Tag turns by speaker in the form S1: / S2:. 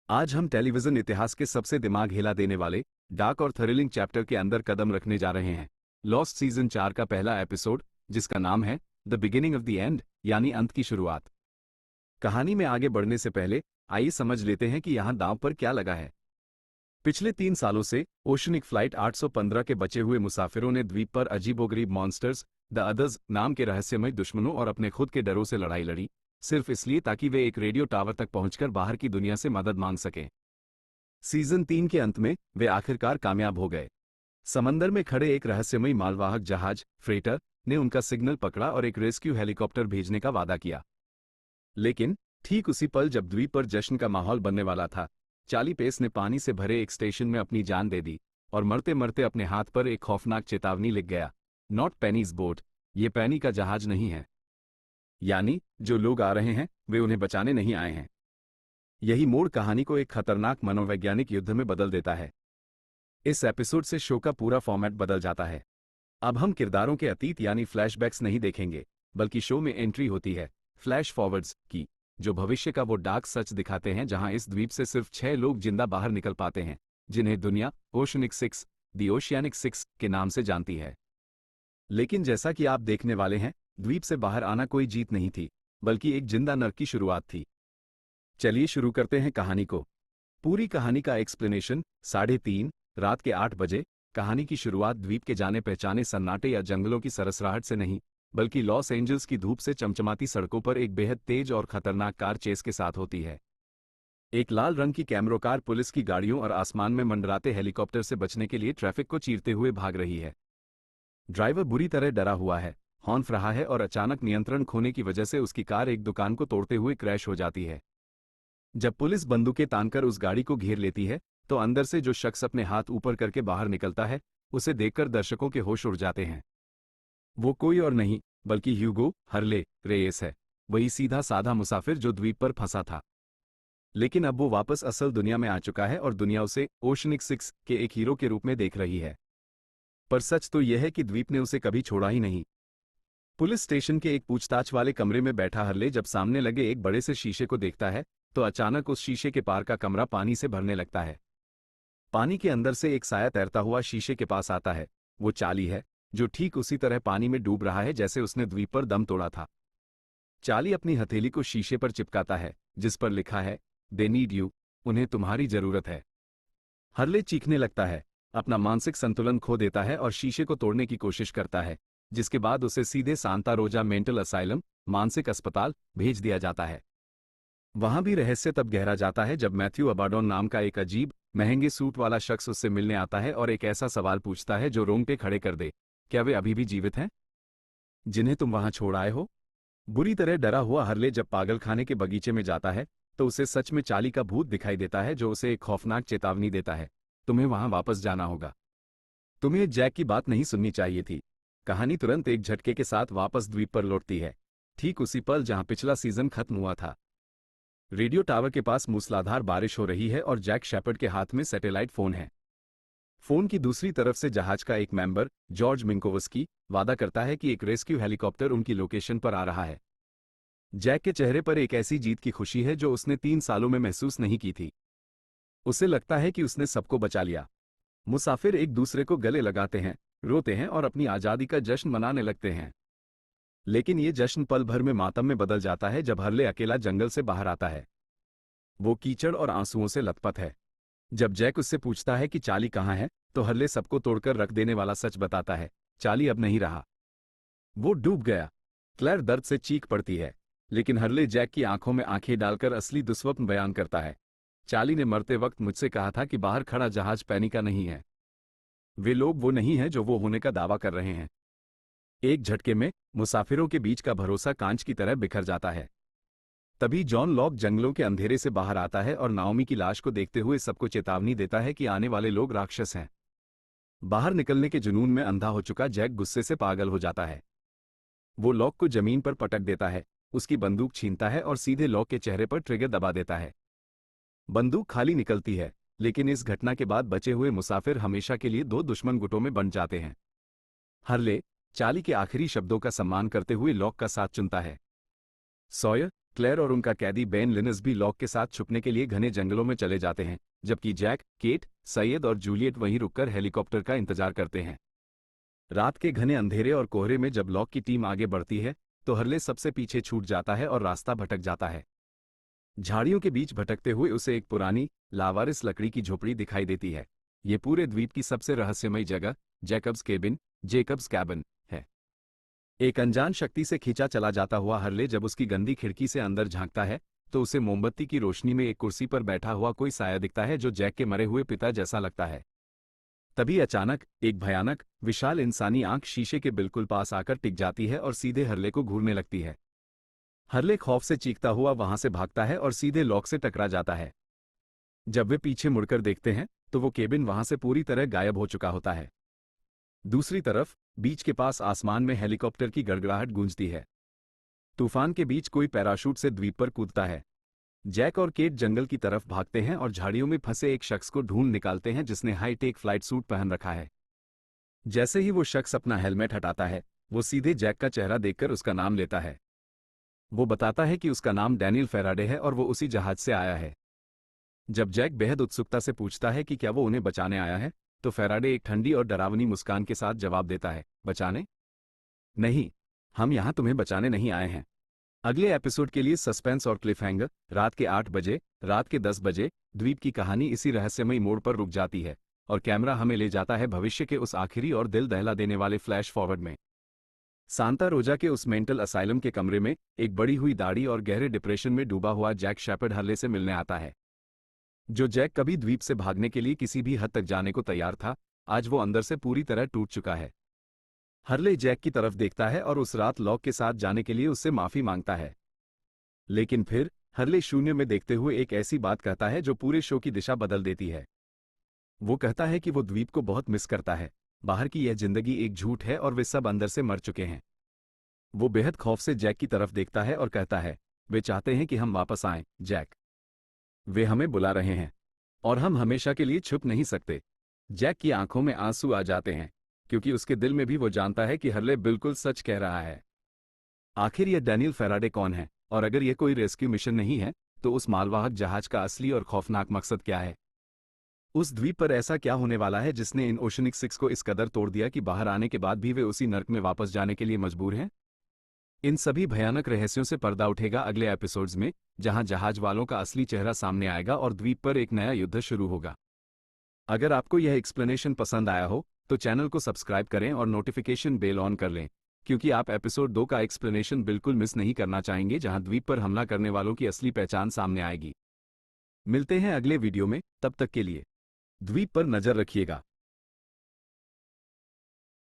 S1: आज हम टेलीविजन इतिहास के सबसे दिमाग हिला देने वाले डार्क और थ्रिलिंग चैप्टर के अंदर कदम रखने जा रहे हैं। लॉस्ट सीजन 4 का पहला एपिसोड, जिसका नाम है the beginning of the end, यानी अंत की शुरुआत। कहानी में आगे बढ़ने से पहले आइए समझ लेते हैं कि यहाँ दांव पर क्या लगा है। पिछले 3 सालों से ओशनिक फ्लाइट 815 के बचे हुए मुसाफिरों ने द्वीप पर अजीबोगरीब मॉन्स्टर्स द अदर्स नाम के रहस्यमय दुश्मनों और अपने खुद के डरों से लड़ाई लड़ी, सिर्फ इसलिए ताकि वे एक रेडियो टावर तक पहुंचकर बाहर की दुनिया से मदद मांग सकें। सीजन 3 के अंत में वे आखिरकार कामयाब हो गए। समंदर में खड़े एक रहस्यमयी मालवाहक जहाज फ्रेटर ने उनका सिग्नल पकड़ा और एक रेस्क्यू हेलीकॉप्टर भेजने का वादा किया। लेकिन ठीक उसी पल जब द्वीप पर जश्न का माहौल बनने वाला था, चार्ली पेस ने पानी से भरे एक स्टेशन में अपनी जान दे दी और मरते मरते अपने हाथ पर एक खौफनाक चेतावनी लिख गया, नॉट पेनीज बोट, ये पैनी का जहाज नहीं है। यानी जो लोग आ रहे हैं वे उन्हें बचाने नहीं आए हैं। यही मोड़ कहानी को एक खतरनाक मनोवैज्ञानिक युद्ध में बदल देता है। इस एपिसोड से शो का पूरा फॉर्मेट बदल जाता है। अब हम किरदारों के अतीत यानी फ्लैशबैक्स नहीं देखेंगे, बल्कि शो में एंट्री होती है फ्लैश फॉरवर्ड्स की, जो भविष्य का वो डार्क सच दिखाते हैं जहां इस द्वीप से सिर्फ 6 लोग जिंदा बाहर निकल पाते हैं, जिन्हें दुनिया ओशनिक 6 द ओशियानिक 6 के नाम से जानती है। लेकिन जैसा कि आप देखने वाले हैं, द्वीप से बाहर आना कोई जीत नहीं थी, बल्कि एक जिंदा नर्क की शुरुआत थी। चलिए शुरू करते हैं कहानी को। पूरी कहानी का एक्सप्लेनेशन 3:30 रात के 8 बजे। कहानी की शुरुआत द्वीप के जाने पहचाने सन्नाटे या जंगलों की सरसराहट से नहीं, बल्कि लॉस एंजल्स की धूप से चमचमाती सड़कों पर एक बेहद तेज और खतरनाक कार चेस के साथ होती है। एक लाल रंग की कैमरो कार पुलिस की गाड़ियों और आसमान में मंडराते हेलीकॉप्टर से बचने के लिए ट्रैफिक को चीरते हुए भाग रही है। ड्राइवर बुरी तरह डरा हुआ है, हॉर्न रहा है और अचानक नियंत्रण खोने की वजह से उसकी कार एक दुकान को तोड़ते हुए क्रैश हो जाती है। जब पुलिस बंदूकें तानकर उस गाड़ी को घेर लेती है, तो अंदर से जो शख्स अपने हाथ ऊपर करके बाहर निकलता है, उसे देखकर दर्शकों के होश उड़ जाते हैं। वो कोई और नहीं बल्कि ह्यूगो हर्ले रेयस है, वही सीधा साधा मुसाफिर जो द्वीप पर फंसा था। लेकिन अब वो वापस असल दुनिया में आ चुका है और दुनिया उसे ओशनिक 6 के एक हीरो के रूप में देख रही है। पर सच तो यह है कि द्वीप ने उसे कभी छोड़ा ही नहीं। पुलिस स्टेशन के एक पूछताछ वाले कमरे में बैठा हर्ले जब सामने लगे एक बड़े से शीशे को देखता है, तो अचानक उस शीशे के पार का कमरा पानी से भरने लगता है। पानी के अंदर से एक साया तैरता हुआ शीशे के पास आता है। वो चार्ली है, जो ठीक उसी तरह पानी में डूब रहा है जैसे उसने द्वीप पर दम तोड़ा था। चार्ली अपनी हथेली को शीशे पर चिपकाता है, जिस पर लिखा है, दे नीड यू, उन्हें तुम्हारी जरूरत है। हर्ले चीखने लगता है, अपना मानसिक संतुलन खो देता है और शीशे को तोड़ने की कोशिश करता है, जिसके बाद उसे सीधे सांता रोजा मेंटल असाइलम, मानसिक अस्पताल, भेज दिया जाता है। वहां भी रहस्य तब गहरा जाता है जब मैथ्यू अबाडोन नाम का एक अजीब महंगे सूट वाला शख्स उससे मिलने आता है और एक ऐसा सवाल पूछता है जो रोंगटे खड़े कर दे, क्या वे अभी भी जीवित हैं, जिन्हें तुम वहां छोड़ आए हो? बुरी तरह डरा हुआ हर्ले जब पागलखाने के बगीचे में जाता है, तो उसे सच में चार्ली का भूत दिखाई देता है जो उसे एक खौफनाक चेतावनी देता है, तुम्हें वहां वापस जाना होगा। तुम्हें जैक की बात नहीं सुननी चाहिए थी। कहानी तुरंत एक झटके के साथ वापस द्वीप पर लौटती है, ठीक उसी पल जहां पिछला सीजन खत्म हुआ था। रेडियो टावर के पास मूसलाधार बारिश हो रही है और जैक शेपर्ड के हाथ में सैटेलाइट फोन है। फोन की दूसरी तरफ से जहाज का एक मेंबर, जॉर्ज मिंकोवस्की, वादा करता है कि एक रेस्क्यू हेलीकॉप्टर उनकी लोकेशन पर आ रहा है। जैक के चेहरे पर एक ऐसी जीत की खुशी है जो उसने 3 सालों में महसूस नहीं की थी। उसे लगता है कि उसने सबको बचा लिया। मुसाफिर एक दूसरे को गले लगाते हैं, रोते हैं और अपनी आज़ादी का जश्न मनाने लगते हैं। लेकिन ये जश्न पल भर में मातम में बदल जाता है जब हर्ले अकेला जंगल से बाहर आता है। वो कीचड़ और आंसुओं से लथपथ है। जब जैक उससे पूछता है कि चार्ली कहाँ है, तो हर्ले सबको तोड़कर रख देने वाला सच बताता है, चार्ली अब नहीं रहा, वो डूब गया। क्लेयर दर्द से चीख पड़ती है, लेकिन हर्ले जैक की आंखों में आंखें डालकर असली दुस्वप्न बयान करता है, चार्ली ने मरते वक्त मुझसे कहा था कि बाहर खड़ा जहाज पैनी का नहीं है। वे लोग वो नहीं हैं जो वो होने का दावा कर रहे हैं। एक झटके में मुसाफिरों के बीच का भरोसा कांच की तरह बिखर जाता है। तभी जॉन लॉक जंगलों के अंधेरे से बाहर आता है और नाओमी की लाश को देखते हुए सबको चेतावनी देता है कि आने वाले लोग राक्षस हैं। बाहर निकलने के जुनून में अंधा हो चुका जैक गुस्से से पागल हो जाता है। वो लॉक को जमीन पर पटक देता है, उसकी बंदूक छीनता है और सीधे लॉक के चेहरे पर ट्रिगर दबा देता है। बंदूक खाली निकलती है, लेकिन इस घटना के बाद बचे हुए मुसाफिर हमेशा के लिए 2 दुश्मन गुटों में बंट जाते हैं। हर्ले चार्ली के आखिरी शब्दों का सम्मान करते हुए लॉक का साथ चुनता है। सॉयर, क्लेयर और उनका कैदी बेन लिनस भी लॉक के साथ छुपने के लिए घने जंगलों में चले जाते हैं, जबकि जैक, केट, सैयद और जूलियट वहीं रुककर हेलीकॉप्टर का इंतजार करते हैं। रात के घने अंधेरे और कोहरे में जब लॉक की टीम आगे बढ़ती है तो हर्ले सबसे पीछे छूट जाता है और रास्ता भटक जाता है। झाड़ियों के बीच भटकते हुए उसे एक पुरानी, लावारिस लकड़ी की झोपड़ी दिखाई देती है। ये पूरे द्वीप की सबसे रहस्यमयी जगह जेकब्स कैबिन है। एक अनजान शक्ति से खींचा चला जाता हुआ हर्ले जब उसकी गंदी खिड़की से अंदर झांकता है तो उसे मोमबत्ती की रोशनी में एक कुर्सी पर बैठा हुआ कोई साया दिखता है जो जैक के मरे हुए पिता जैसा लगता है। तभी अचानक एक भयानक, विशाल इंसानी आंख शीशे के बिल्कुल पास आकर टिक जाती है और सीधे हर्ले को घूरने लगती है। हर्ले खौफ से चीखता हुआ वहां से भागता है और सीधे लॉक से टकरा जाता है। जब वे पीछे मुड़कर देखते हैं तो वो केबिन वहां से पूरी तरह गायब हो चुका होता है। दूसरी तरफ बीच के पास आसमान में हेलीकॉप्टर की गड़गड़ाहट गूंजती है। तूफान के बीच कोई पैराशूट से द्वीप पर कूदता है। जैक और केट जंगल की तरफ भागते हैं और झाड़ियों में फंसे एक शख्स को ढूंढ निकालते हैं जिसने हाईटेक फ्लाइट सूट पहन रखा है। जैसे ही वो शख्स अपना हेलमेट हटाता है वो सीधे जैक का चेहरा देखकर उसका नाम लेता है। वो बताता है कि उसका नाम डैनियल फैराडे है और वो उसी जहाज से आया है। जब जैक बेहद उत्सुकता से पूछता है कि क्या वो उन्हें बचाने आया है तो फैराडे एक ठंडी और डरावनी मुस्कान के साथ जवाब देता है, बचाने? नहीं, हम यहां तुम्हें बचाने नहीं आए हैं। अगले एपिसोड के लिए सस्पेंस और क्लिफहैंगर। रात के 8 बजे, रात के 10 बजे द्वीप की कहानी इसी रहस्यमयी मोड़ पर रुक जाती है और कैमरा हमें ले जाता है भविष्य के उस आखिरी और दिल दहला देने वाले फ्लैश फॉरवर्ड में। सांता रोजा के उस मेंटल असाइलम के कमरे में एक बड़ी हुई दाढ़ी और गहरे डिप्रेशन में डूबा हुआ जैक शेपर्ड हर्ले से मिलने आता है। जो जैक कभी द्वीप से भागने के लिए किसी भी हद तक जाने को तैयार था, आज वो अंदर से पूरी तरह टूट चुका है। हर्ले जैक की तरफ देखता है और उस रात लॉक के साथ जाने के लिए उससे माफी मांगता है। लेकिन फिर हर्ले शून्य में देखते हुए एक ऐसी बात कहता है जो पूरे शो की दिशा बदल देती है। वो कहता है कि वो द्वीप को बहुत मिस करता है। बाहर की यह जिंदगी एक झूठ है और वे सब अंदर से मर चुके हैं। वो बेहद खौफ से जैक की तरफ देखता है और कहता है, वे चाहते हैं कि हम वापस आएं, जैक। वे हमें बुला रहे हैं और हम हमेशा के लिए छुप नहीं सकते। जैक की आंखों में आंसू आ जाते हैं क्योंकि उसके दिल में भी वो जानता है कि हर्ले बिल्कुल सच कह रहा है। आखिर यह डैनियल फैराडे कौन है और अगर यह कोई रेस्क्यू मिशन नहीं है तो उस मालवाहक जहाज का असली और खौफनाक मकसद क्या है? उस द्वीप पर ऐसा क्या होने वाला है जिसने इन ओशनिक 6 को इस कदर तोड़ दिया कि बाहर आने के बाद भी वे उसी नर्क में वापस जाने के लिए मजबूर हैं? इन सभी भयानक रहस्यों से पर्दा उठेगा अगले एपिसोड्स में, जहां जहाज वालों का असली चेहरा सामने आएगा और द्वीप पर एक नया युद्ध शुरू होगा। अगर आपको यह एक्सप्लेनेशन पसंद आया हो तो चैनल को सब्सक्राइब करें और नोटिफिकेशन बेल ऑन कर लें, क्योंकि आप एपिसोड 2 का एक्सप्लेनेशन बिल्कुल मिस नहीं करना चाहेंगे जहां द्वीप पर हमला करने वालों की असली पहचान सामने आएगी। मिलते हैं अगले वीडियो में, तब तक के लिए द्वीप पर नजर रखिएगा।